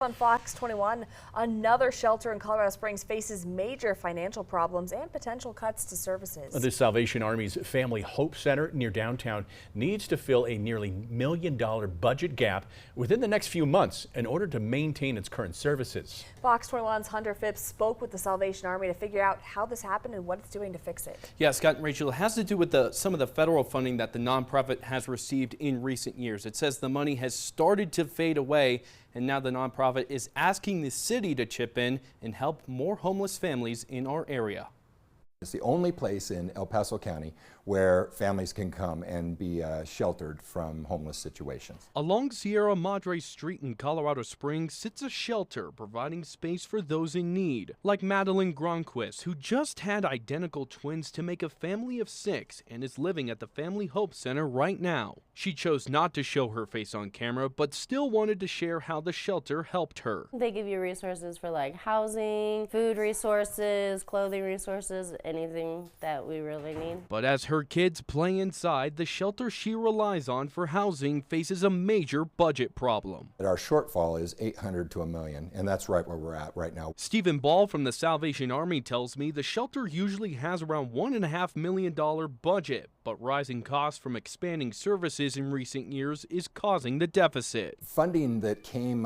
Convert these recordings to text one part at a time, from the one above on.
On Fox 21, another shelter in Colorado Springs faces major financial problems and potential cuts to services. The Salvation Army's Family Hope Center near downtown needs to fill a nearly $1 million budget gap within the next few months in order to maintain its current services. Fox 21's Hunter Phipps spoke with the Salvation Army to figure out how this happened and what it's doing to fix it. Yeah, Scott and Rachel, it has to do with some of the federal funding that the nonprofit has received in recent years. It says the money has started to fade away, and now the nonprofit is asking the city to chip in and help more homeless families in our area. It's the only place in El Paso County where families can come and be sheltered from homeless situations. Along Sierra Madre Street in Colorado Springs sits a shelter providing space for those in need, like Madeline Gronquist, who just had identical twins to make a family of 6 and is living at the Family Hope Center right now. She chose not to show her face on camera, but still wanted to share how the shelter helped her. They give you resources for like housing, food resources, clothing resources, anything that we really need. But as her kids play inside, the shelter she relies on for housing faces a major budget problem. Our shortfall is $800,000 to $1 million, and that's right where we're at right now. Stephen Ball from the Salvation Army tells me the shelter usually has around $1.5 million budget, but rising costs from expanding services in recent years is causing the deficit. Funding that came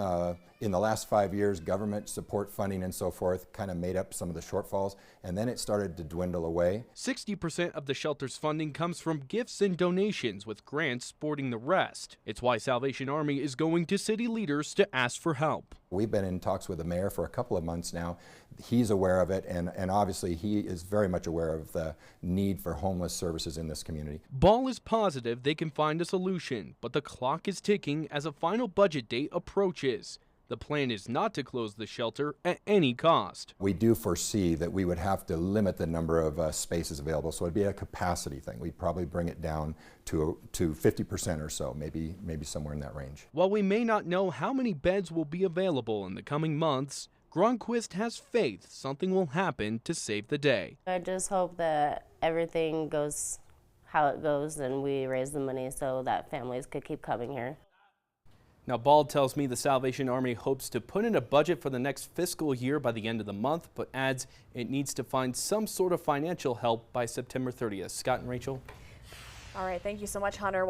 in the last 5 years, government support funding and so forth, kind of made up some of the shortfalls, and then it started to dwindle away. 60% of the shelter's funding comes from gifts and donations, with grants supporting the rest. It's why Salvation Army is going to city leaders to ask for help. We've been in talks with the mayor for a couple of months now. He's aware of it, and obviously he is very much aware of the need for homeless services in this community. Ball is positive they can find a solution, but the clock is ticking as a final budget date approaches. The plan is not to close the shelter at any cost. We do foresee that we would have to limit the number of spaces available, so it'd be a capacity thing. We'd probably bring it down to 50% or so, maybe somewhere in that range. While we may not know how many beds will be available in the coming months, Gronquist has faith something will happen to save the day. I just hope that everything goes how it goes and we raise the money so that families could keep coming here. Now, Ball tells me the Salvation Army hopes to put in a budget for the next fiscal year by the end of the month, but adds it needs to find some sort of financial help by September 30th. Scott and Rachel. All right, thank you so much, Hunter.